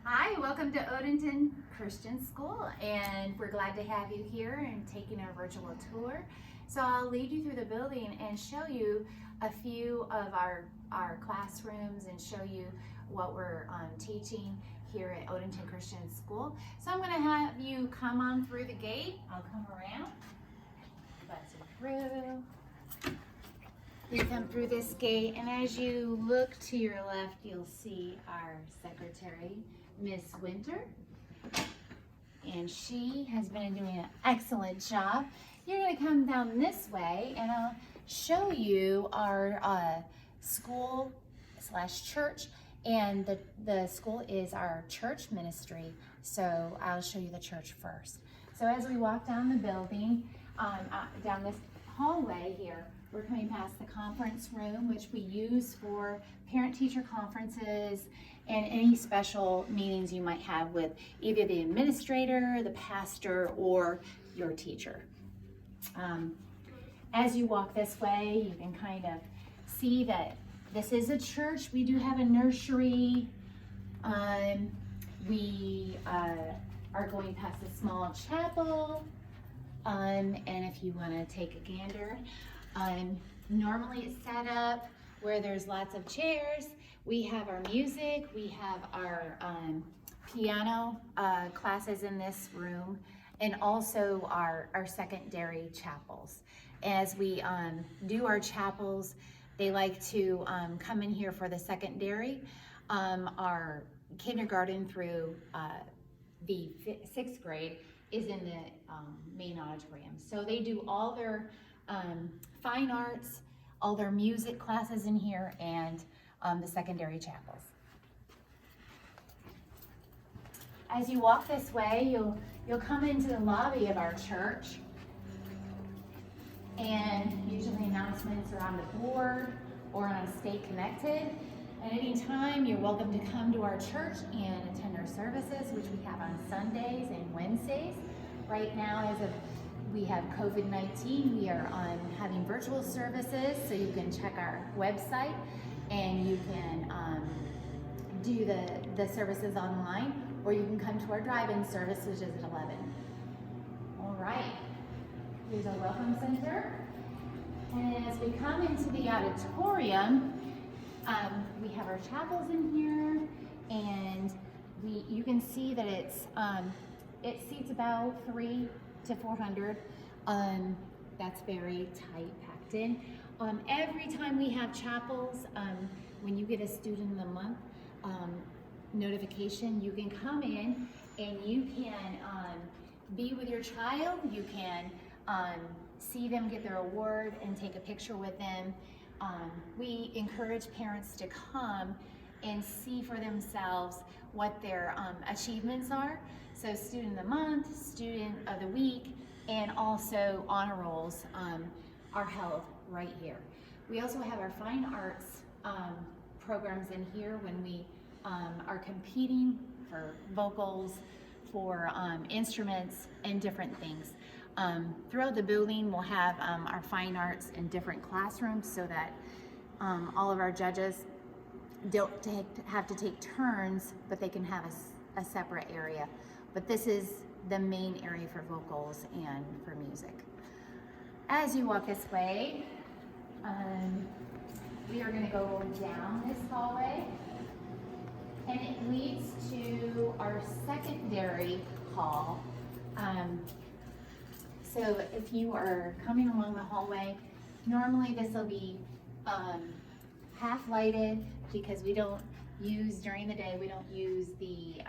Hi, welcome to Odenton Christian School, and we're glad to have you here and taking a virtual tour. So I'll lead you through the building and show you a few of our classrooms and show you what we're teaching here at Odenton Christian School. So I'm going to have you come on through the gate. I'll come around, bust you through. You come through this gate, and as you look to your left, you'll see our secretary, Miss Winter, and she has been doing an excellent job. You're going to come down this way, and I'll show you our school / church, and the school is our church ministry, so I'll show you the church first. So as we walk down the building, down this hallway here, we're coming past the conference room, which we use for parent-teacher conferences and any special meetings you might have with either the administrator, the pastor, or your teacher. As you walk this way, you can kind of see that this is a church. We do have a nursery. We are going past a small chapel. And if you want to take a gander, normally it's set up where there's lots of chairs. We have our music, we have our piano classes in this room, and also our secondary chapels. As we do our chapels, they like to come in here for the secondary. Our kindergarten through the 6th grade is in the main auditorium. So they do all their fine arts, all their music classes in here, and the secondary chapels. As you walk this way, you'll come into the lobby of our church, and usually announcements are on the board or on Stay Connected. At any time, you're welcome to come to our church and attend our services, which we have on Sundays and Wednesdays. Right now, we have COVID-19, we are having virtual services, so you can check our website and you can do the services online, or you can come to our drive-in service, which is at 11. All right, here's our welcome center. And as we come into the auditorium, we have our chapels in here, and you can see that it seats about 300 to 400. That's very tight packed in. Every time we have chapels, when you get a student of the month notification, you can come in and you can be with your child. You can see them get their award and take a picture with them. We encourage parents to come and see for themselves what their achievements are. So student of the month, student of the week, and also honor rolls are held right here. We also have our fine arts programs in here when we are competing for vocals, for instruments, and different things. Throughout the building, we'll have our fine arts in different classrooms so that all of our judges don't have to take turns, but they can have a separate area. But this is the main area for vocals and for music. As you walk this way, we are going to go down this hallway, and it leads to our secondary hall. So if you are coming along the hallway, normally this will be half lighted because we don't use, during the day, we don't use the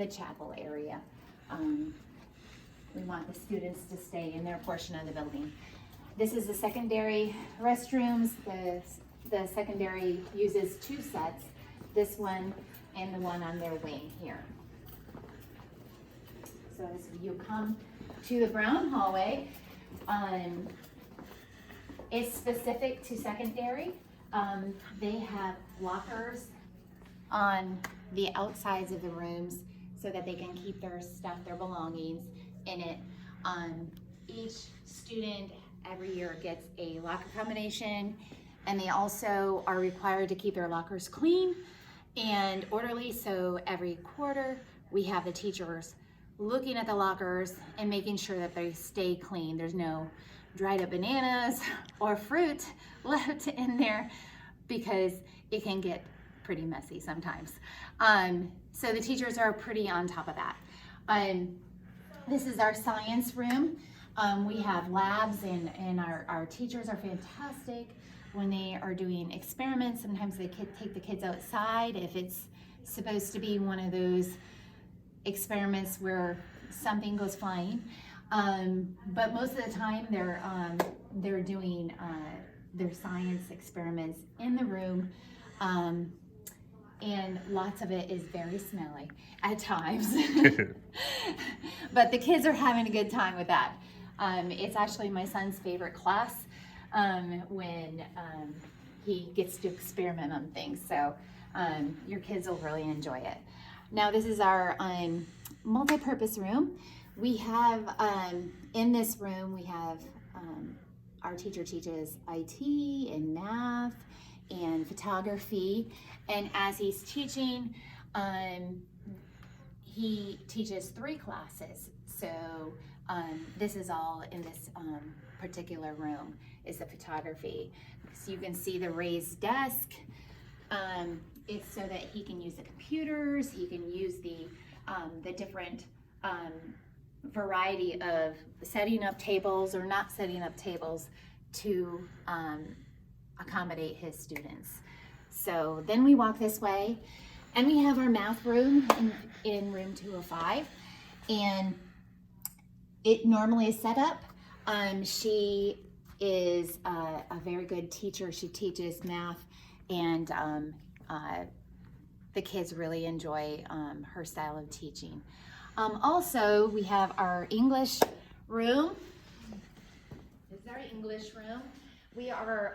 chapel area. We want the students to stay in their portion of the building. This is the secondary restrooms. The secondary uses 2 sets, this one and the one on their wing here. So as you come to the brown hallway, it's specific to secondary. They have lockers on the outsides of the rooms so that they can keep their stuff, their belongings in it. Each student every year gets a locker combination, and they also are required to keep their lockers clean and orderly. So every quarter we have the teachers looking at the lockers and making sure that they stay clean. There's no dried up bananas or fruit left in there because it can get pretty messy sometimes. So the teachers are pretty on top of that. This is our science room. We have labs, and our teachers are fantastic when they are doing experiments. Sometimes they take the kids outside if it's supposed to be one of those experiments where something goes flying. But most of the time they're doing their science experiments in the room. And lots of it is very smelly at times. But the kids are having a good time with that. It's actually my son's favorite class when he gets to experiment on things. So your kids will really enjoy it. Now this is our multi-purpose room. We have, in this room, we have our teacher teaches IT and math and photography. And as he's teaching, he teaches 3 classes. So this is all in this particular room is the photography. So you can see the raised desk. It's so that he can use the computers, he can use the different variety of setting up tables or not setting up tables to accommodate his students. So then we walk this way and we have our math room in room 205, and it normally is set up. She is a very good teacher. She teaches math, and the kids really enjoy her style of teaching. Also, we have our English room. This is our English room. We are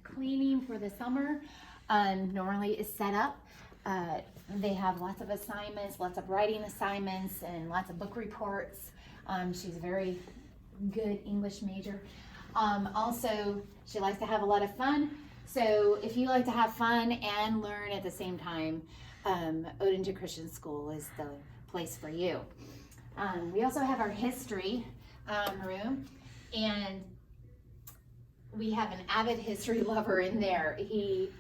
cleaning for the summer. Normally is set up. They have lots of assignments, lots of writing assignments, and lots of book reports. She's a very good English major. Also, she likes to have a lot of fun. So if you like to have fun and learn at the same time, Odenton Christian School is the place for you. We also have our history room, and we have an avid history lover in there. He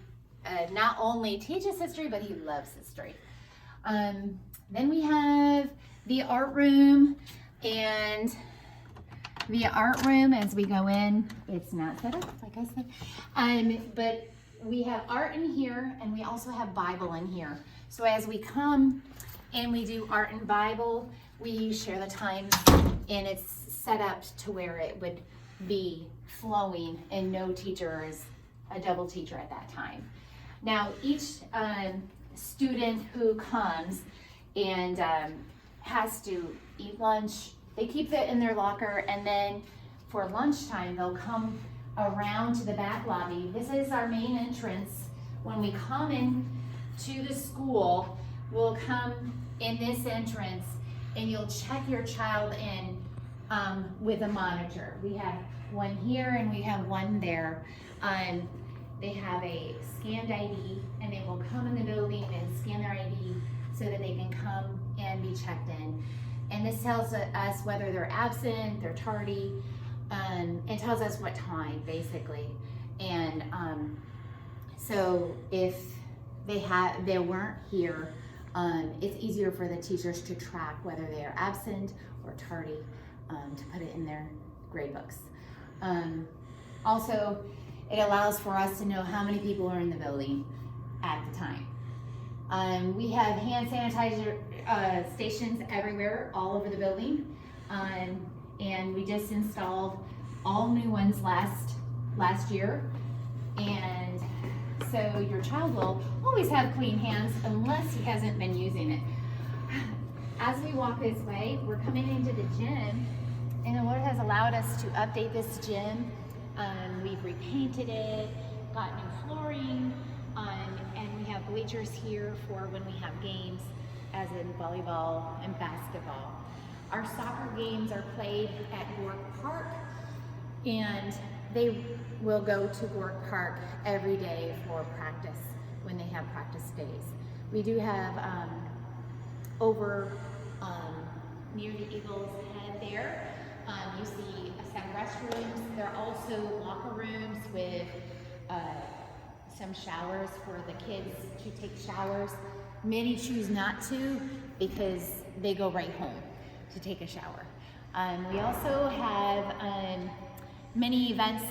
not only teaches history, but he loves history. Then we have the art room, and the art room, as we go in, it's not set up, like I said, but we have art in here, and we also have Bible in here. So as we come and we do art and Bible, we share the times, and it's set up to where it would be flowing, and no teacher is a double teacher at that time. Now, each student who comes and has to eat lunch, they keep it in their locker, and then for lunchtime, they'll come around to the back lobby. This is our main entrance. When we come in to the school, we'll come in this entrance, and you'll check your child in with a monitor. We have one here, and we have one there. They have a scanned ID, and they will come in the building and scan their ID so that they can come and be checked in. And this tells us whether they're absent, they're tardy, it tells us what time, basically. And so if they weren't here, it's easier for the teachers to track whether they are absent or tardy, to put it in their grade books. Also, it allows for us to know how many people are in the building at the time. We have hand sanitizer stations everywhere, all over the building, and we just installed all new ones last year. And so your child will always have clean hands unless he hasn't been using it. As we walk this way, we're coming into the gym, and the Lord has allowed us to update this gym. We've repainted it, got new flooring, and we have bleachers here for when we have games, as in volleyball and basketball. Our soccer games are played at Gork Park, and they will go to Gork Park every day for practice when they have practice days. We do have over near the Eagle's Head there. You see some restrooms. There are also locker rooms with some showers for the kids to take showers. Many choose not to because they go right home to take a shower. We also have many events.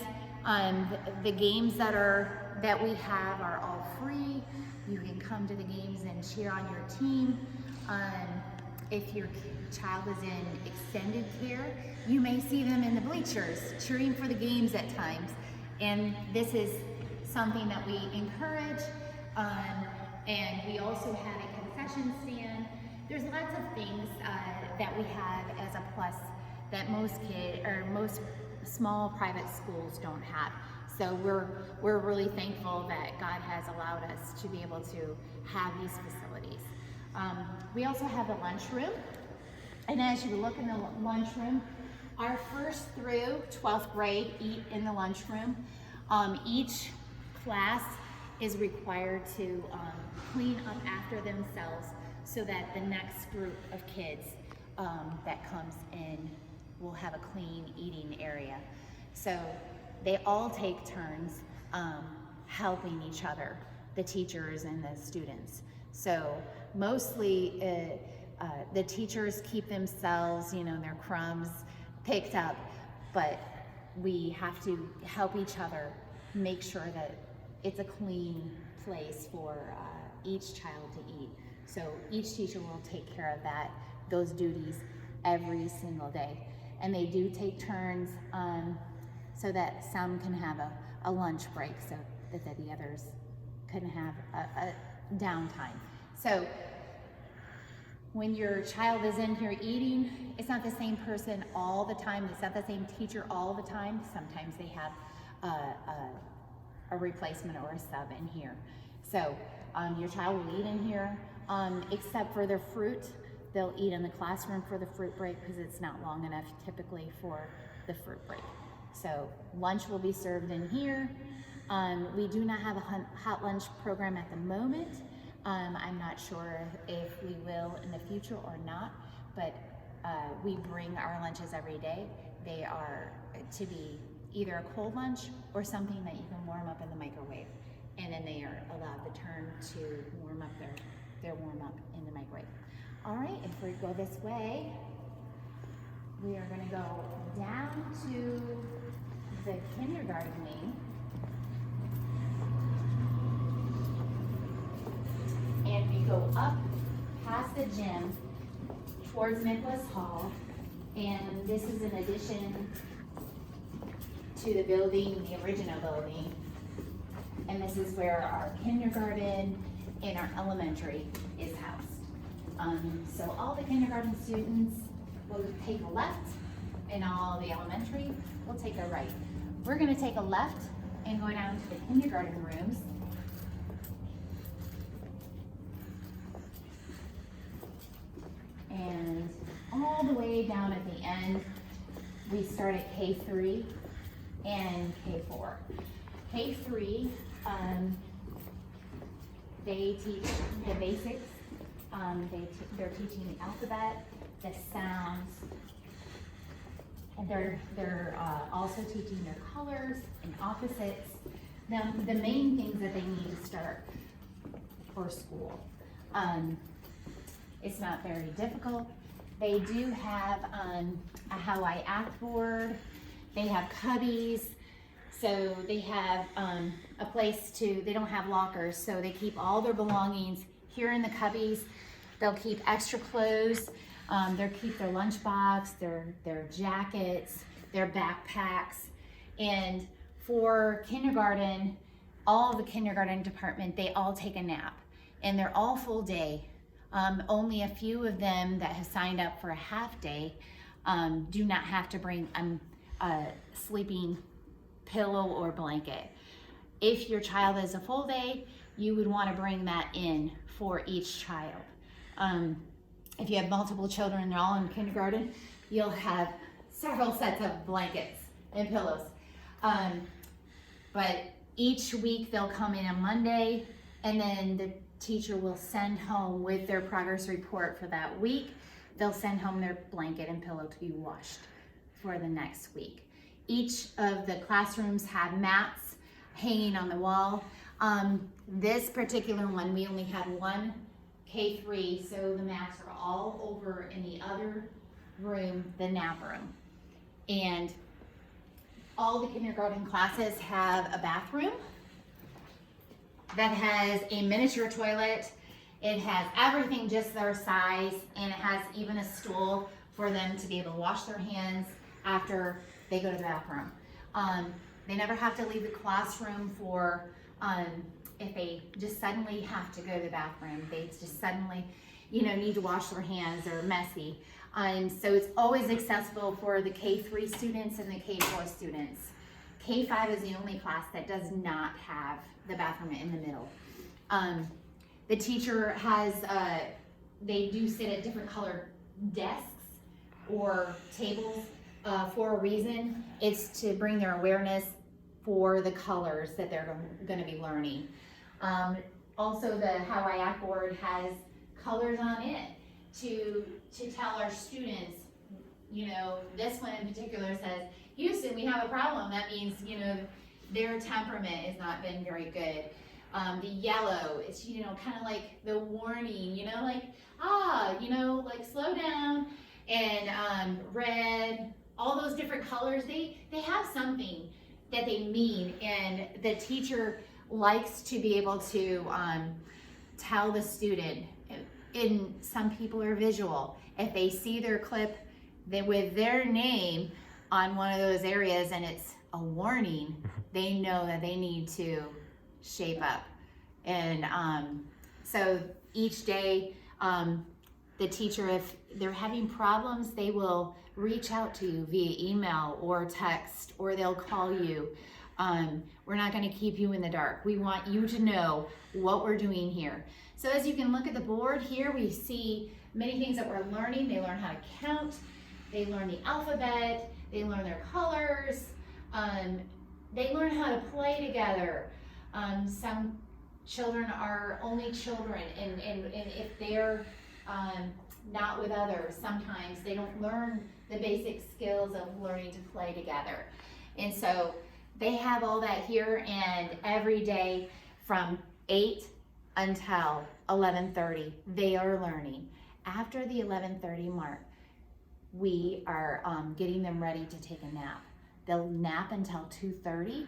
The games that we have are all free. You can come to the games and cheer on your team. If your child is in extended care, you may see them in the bleachers cheering for the games at times. And this is something that we encourage. And we also have a concession stand. There's lots of things that we have as a plus that most small private schools don't have. So we're really thankful that God has allowed us to be able to have these facilities. We also have the lunchroom, and as you look in the lunchroom, our 1st through 12th grade eat in the lunchroom. Each class is required to clean up after themselves so that the next group of kids that comes in will have a clean eating area. So they all take turns helping each other, the teachers and the students. So mostly the teachers keep themselves, their crumbs picked up, but we have to help each other make sure that it's a clean place for each child to eat. So each teacher will take care of those duties every single day. And they do take turns so that some can have a lunch break so that the others can have a downtime. So when your child is in here eating, it's not the same person all the time. It's not the same teacher all the time. Sometimes they have a replacement or a sub in here. So your child will eat in here, except for their fruit. They'll eat in the classroom for the fruit break because it's not long enough typically for the fruit break. So lunch will be served in here. We do not have a hot lunch program at the moment. I'm not sure if we will in the future or not, but we bring our lunches every day. They are to be either a cold lunch or something that you can warm up in the microwave. And then they are allowed the turn to warm up their warm up in the microwave. All right, if we go this way, we are going to go down to the kindergarten wing. And we go up past the gym towards Nicholas Hall. And this is in addition to the building, the original building. And this is where our kindergarten and our elementary is housed. So all the kindergarten students will take a left, and all the elementary will take a right. We're going to take a left and go down to the kindergarten rooms. And all the way down at the end, we start at K3 and K4. K3, they teach the basics. They're teaching the alphabet, the sounds, and they're also teaching their colors and opposites. Now, the main things that they need to start for school. It's not very difficult. They do have a How I Act board. They have cubbies. So they have a place they don't have lockers, so they keep all their belongings here in the cubbies. They'll keep extra clothes. They'll keep their lunchbox, their jackets, their backpacks. And for kindergarten, all of the kindergarten department, they all take a nap. And they're all full day. Only a few of them that have signed up for a half day do not have to bring a sleeping pillow or blanket. If your child is a full day, you would want to bring that in for each child. If you have multiple children and they're all in kindergarten, you'll have several sets of blankets and pillows. But each week they'll come in on Monday, and then teacher will send home with their progress report for that week. They'll send home their blanket and pillow to be washed for the next week. Each of the classrooms have mats hanging on the wall. This particular one, we only had one K3, so the mats are all over in the other room, the nap room. And all the kindergarten classes have a bathroom that has a miniature toilet. It has everything just their size, and it has even a stool for them to be able to wash their hands after they go to the bathroom. They never have to leave the classroom for if they just suddenly have to go to the bathroom. They just suddenly, need to wash their hands or messy. So it's always accessible for the K3 students and the K4 students. K5 is the only class that does not have the bathroom in the middle. The teacher has, they do sit at different colored desks or tables for a reason. It's to bring their awareness for the colors that they're going to be learning. Also, the Hawaiian board has colors on it to tell our students, this one in particular says, Houston, we have a problem. That means, their temperament has not been very good. The yellow, it's, kind of like the warning, slow down. And red, all those different colors, they have something that they mean. And the teacher likes to be able to tell the student, and some people are visual. If they see their clip with their name on one of those areas and it's a warning, they know that they need to shape up. And so each day, the teacher, if they're having problems, they will reach out to you via email or text, or they'll call you. We're not going to keep you in the dark. We want you to know what we're doing here. So as you can look at the board here, we see many things that we're learning. They learn how to count. They learn the alphabet. They learn their colors. They learn how to play together. Some children are only children, and if they're not with others, sometimes they don't learn the basic skills of learning to play together. And so they have all that here, and every day from 8 until 11:30, they are learning. After the 11:30 mark, we are getting them ready to take a nap. They'll nap until 2:30,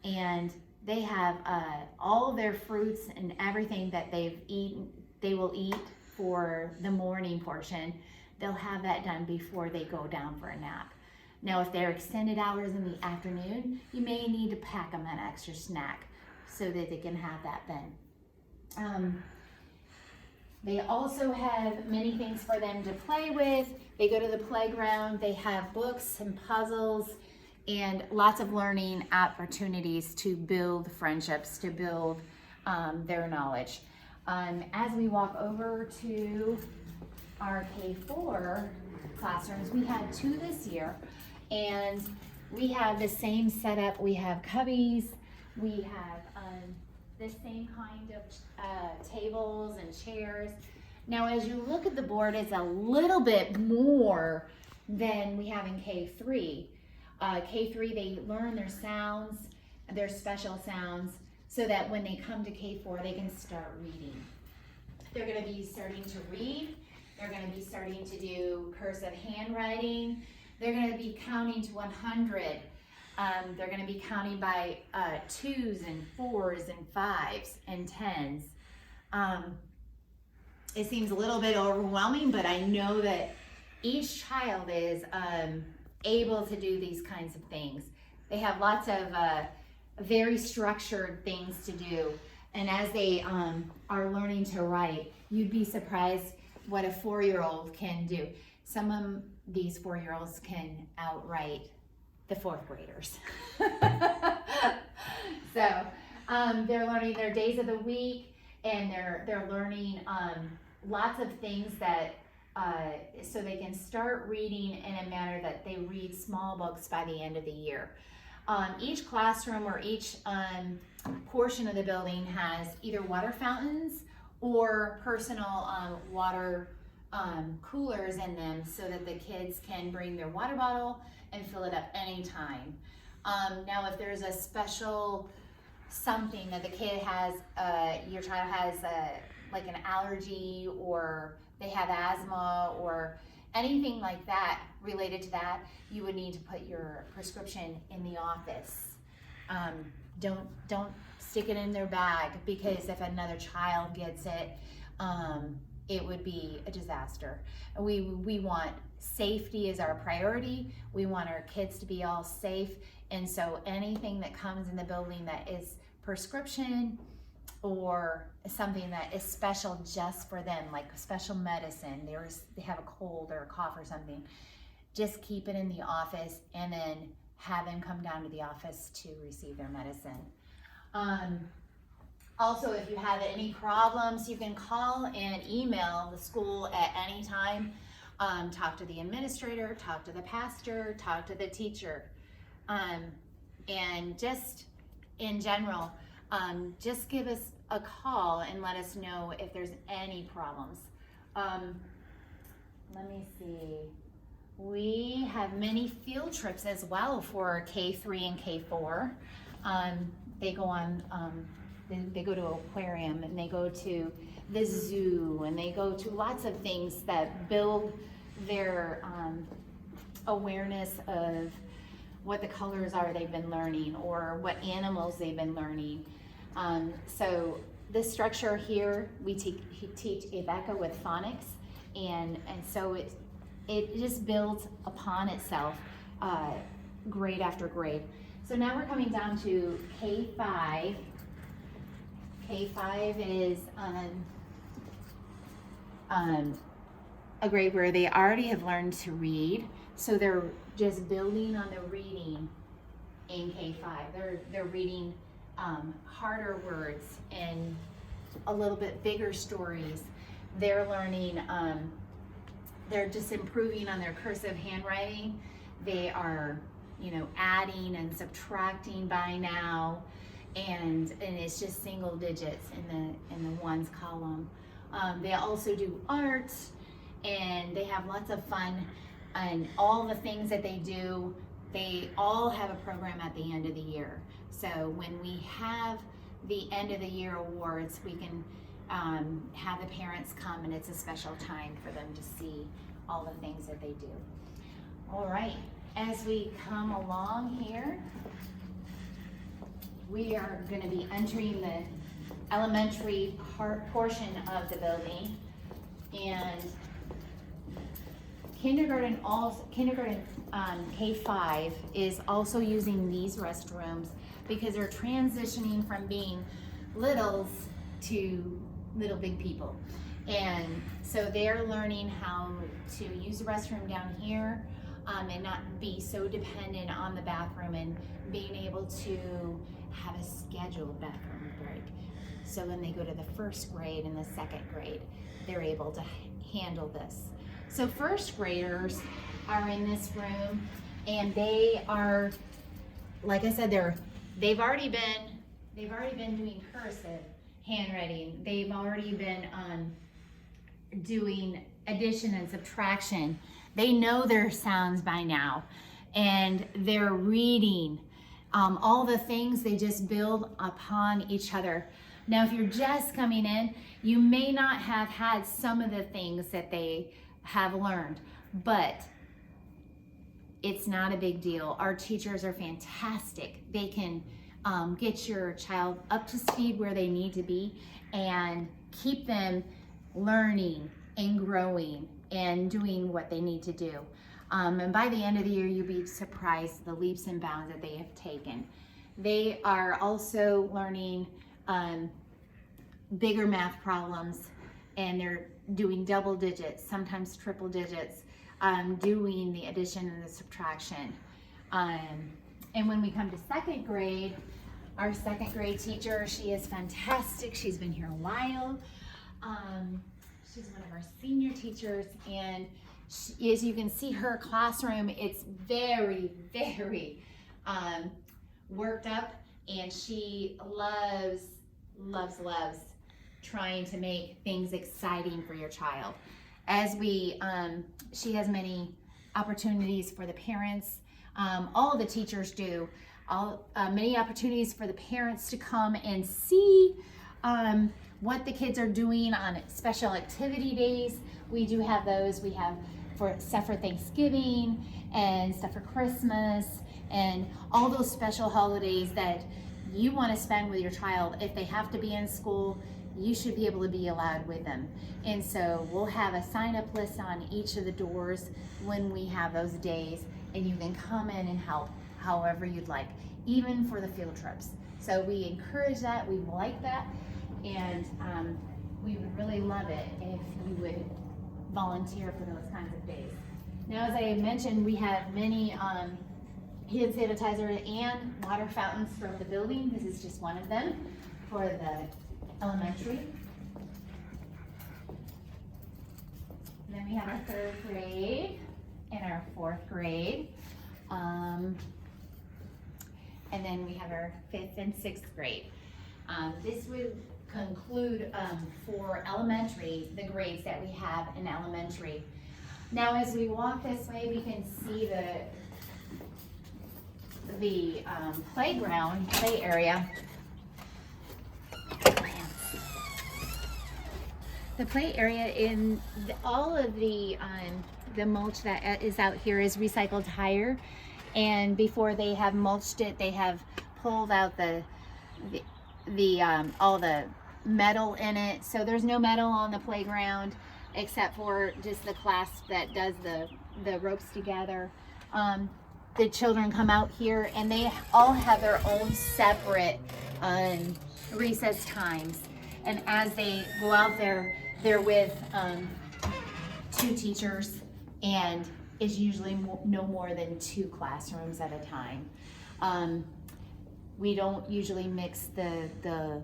and they have all of their fruits and everything that they've eaten, they will eat for the morning portion. They'll have that done before they go down for a nap. Now, if they're extended hours in the afternoon, you may need to pack them an extra snack so that they can have that then. They also have many things for them to play with. They go to the playground. They have books and puzzles and lots of learning opportunities to build friendships, to build their knowledge. As we walk over to our K4 classrooms, we had 2 this year, and we have the same setup. We have cubbies, we have the same kind of tables and chairs. Now, as you look at the board, it's a little bit more than we have in K3. K3, they learn their sounds, their special sounds, so that when they come to K4, they can start reading. They're going to be starting to read. They're going to be starting to do cursive handwriting. They're going to be counting to 100. They're going to be counting by 2s and 4s and 5s and 10s. It seems a little bit overwhelming, but I know that each child is able to do these kinds of things. They have lots of very structured things to do. And as they are learning to write, you'd be surprised what a 4-year-old can do. Some of these 4-year-olds can outright the 4th graders. So they're learning their days of the week, and they're learning lots of things that so they can start reading in a manner that they read small books by the end of the year. Each classroom or each portion of the building has either water fountains or personal water coolers in them so that the kids can bring their water bottle and fill it up anytime. Now if there's a special something that the kid has, your child has like an allergy, or they have asthma, or anything like that related to that, you would need to put your prescription in the office. Don't stick it in their bag, because if another child gets it, it would be a disaster. We want safety as our priority. We want our kids to be all safe, and so anything that comes in the building that is prescription or something that is special just for them, like special medicine, they have a cold or a cough or something, just keep it in the office and then have them come down to the office to receive their medicine. Also, if you have any problems, you can call and email the school at any time. Talk to the administrator, talk to the pastor, talk to the teacher. And just in general, just give us a call and let us know if there's any problems. Let me see. We have many field trips as well for K3 and K4. They go on, they go to aquarium, and they go to the zoo, and they go to lots of things that build their awareness of what the colors are they've been learning, or what animals they've been learning. So this structure here, we teach Abeka with phonics, and so it just builds upon itself grade after grade. So now we're coming down to K5. K5 is a grade where they already have learned to read, so they're just building on the reading in K5. They're reading harder words and a little bit bigger stories. They're learning, they're just improving on their cursive handwriting. They are, adding and subtracting by now, and it's just single digits in the ones column. They also do art, and they have lots of fun, and all the things that they do, they all have a program at the end of the year. So when we have the end of the year awards, we can have the parents come, and it's a special time for them to see all the things that they do. All right, as we come along here, we are going to be entering the elementary portion of the building, and kindergarten K5 is also using these restrooms because they're transitioning from being littles to little big people. And so they're learning how to use the restroom down here, and not be so dependent on the bathroom, and being able to have a scheduled bathroom break. So when they go to the first grade and the second grade, they're able to handle this. So first graders are in this room, and they are, like I said, they've already been doing cursive handwriting. They've already been doing addition and subtraction. They know their sounds by now, and they're reading. All the things, they just build upon each other. Now, if you're just coming in, you may not have had some of the things that they have learned, but it's not a big deal. Our teachers are fantastic. They can get your child up to speed where they need to be and keep them learning and growing and doing what they need to do. And by the end of the year, you'll be surprised the leaps and bounds that they have taken. They are also learning bigger math problems, and they're doing double digits, sometimes triple digits, doing the addition and the subtraction. And when we come to second grade, our second grade teacher, she is fantastic. She's been here a while. She's one of our senior teachers, and she, as you can see, her classroom, it's very, very worked up, and she loves trying to make things exciting for your child. As we, she has many opportunities for the parents. All the teachers do. Many opportunities for the parents to come and see what the kids are doing on special activity days. We do have those. We have stuff for Thanksgiving and stuff for Christmas and all those special holidays that you want to spend with your child. If they have to be in school, you should be able to be allowed with them. And so we'll have a sign-up list on each of the doors when we have those days, and you can come in and help however you'd like, even for the field trips. So we encourage that, we like that, and we would really love it if you would volunteer for those kinds of days. Now, as I mentioned, we have many hand sanitizer and water fountains from the building. This is just one of them for the elementary. And then we have our 3rd grade and our 4th grade. And then we have our 5th and 6th grade. This would conclude for elementary, the grades that we have in elementary. Now as we walk this way, we can see the playground, play area. The play area in all of the mulch that is out here is recycled tire, and before they have mulched it, they have pulled out all the metal in it. So there's no metal on the playground except for just the clasp that does the ropes together. The children come out here and they all have their own separate recess times, and as they go out there, they're with 2 teachers, and it's usually no more than 2 classrooms at a time. We don't usually mix the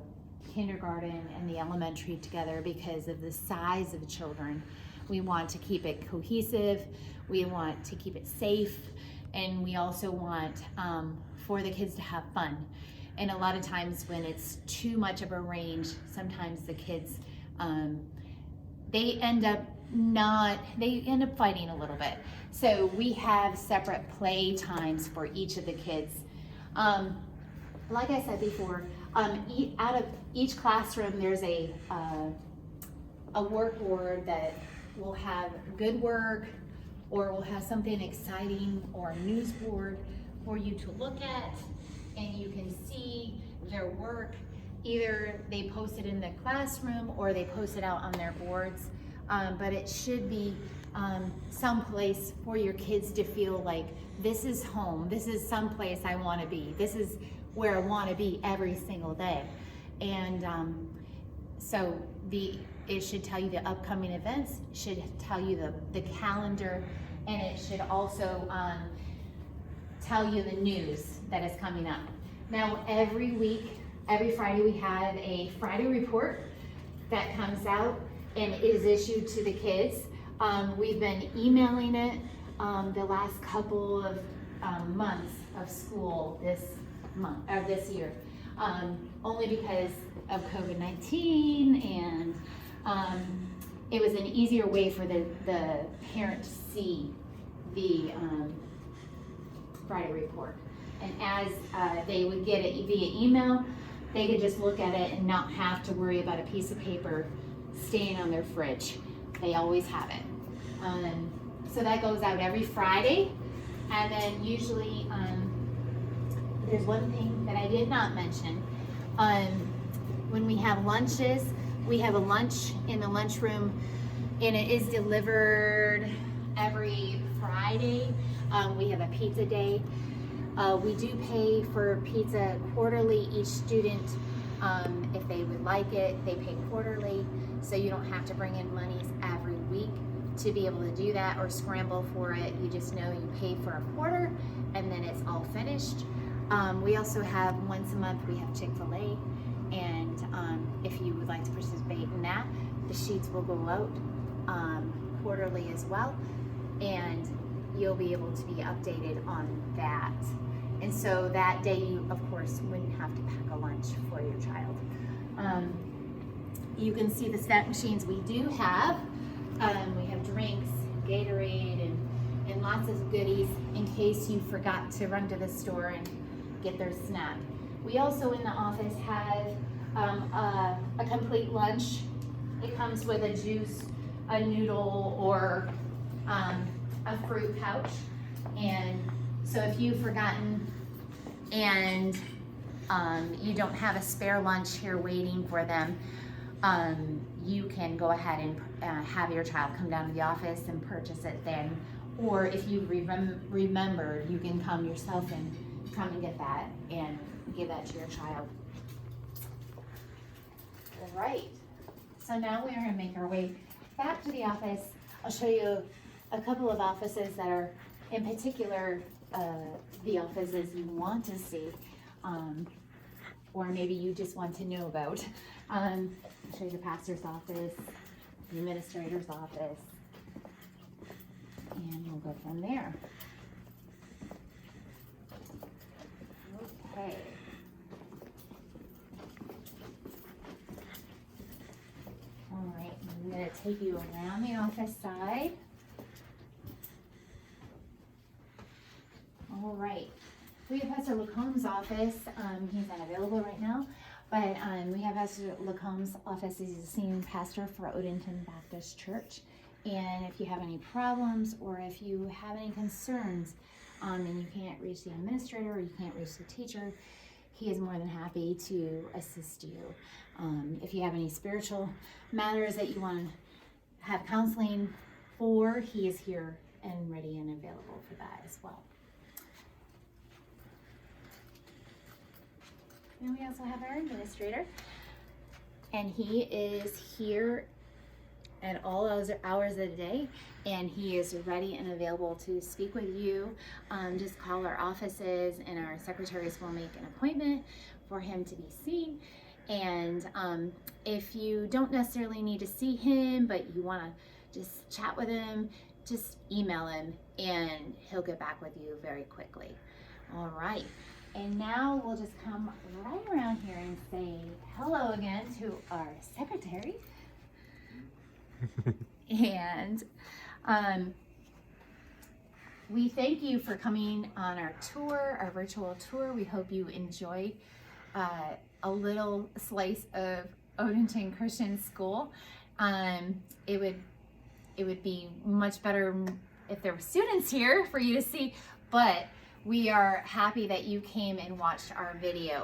kindergarten and the elementary together because of the size of the children. We want to keep it cohesive, we want to keep it safe, and we also want for the kids to have fun. And a lot of times when it's too much of a range, sometimes the kids they end up fighting a little bit. So we have separate play times for each of the kids. Like I said before, out of each classroom there's a work board that will have good work, or will have something exciting, or a news board for you to look at, and you can see their work. Either they post it in the classroom or they post it out on their boards, but it should be someplace for your kids to feel like this is home, this is someplace I want to be, this is where I want to be every single day. And so it should tell you the upcoming events, should tell you the calendar, and it should also tell you the news that is coming up. Now every week, every Friday, we have a Friday report that comes out and is issued to the kids. We've been emailing it the last couple of months of school this year, only because of COVID-19, and it was an easier way for the parent to see the Friday report. And as they would get it via email, they could just look at it and not have to worry about a piece of paper staying on their fridge. They always have it. So that goes out every Friday. And then usually, there's one thing that I did not mention. When we have lunches, we have a lunch in the lunchroom, and it is delivered every Friday. We have a pizza day. We do pay for pizza quarterly. Each student, if they would like it, they pay quarterly, so you don't have to bring in monies every week to be able to do that or scramble for it. You just know you pay for a quarter and then it's all finished. We also have once a month, we have Chick-fil-A, and if you would like to participate in that, the sheets will go out quarterly as well, and you'll be able to be updated on that. And so that day you, of course, wouldn't have to pack a lunch for your child. you can see the snack machines we do have. We have drinks, Gatorade, and lots of goodies in case you forgot to run to the store and get their snack. We also in the office have a complete lunch. It comes with a juice, a noodle, or a fruit pouch. And so if you've forgotten and you don't have a spare lunch here waiting for them, you can go ahead and have your child come down to the office and purchase it then. Or if you remember, you can come yourself and come and get that and give that to your child. All right, so now we're gonna make our way back to the office. I'll show you a couple of offices that are in particular the offices you want to see, or maybe you just want to know about. I'll show you the pastor's office, the administrator's office, and we'll go from there. Okay. All right, I'm going to take you around the office side. All right, we have Pastor Lacomb's office. He's not available right now, but we have Pastor Lacomb's office. He's a senior pastor for Odenton Baptist Church. And if you have any problems or if you have any concerns and you can't reach the administrator or you can't reach the teacher, he is more than happy to assist you. If you have any spiritual matters that you want to have counseling for, he is here and ready and available for that as well. And we also have our administrator, and he is here at all hours of the day, and he is ready and available to speak with you. Just call our offices and our secretaries will make an appointment for him to be seen. And if you don't necessarily need to see him, but you want to just chat with him, just email him and he'll get back with you very quickly. All right. And now we'll just come right around here and say hello again to our secretary. And we thank you for coming on our tour, our virtual tour. We hope you enjoyed a little slice of Odenton Christian School. It would be much better if there were students here for you to see, but we are happy that you came and watched our video.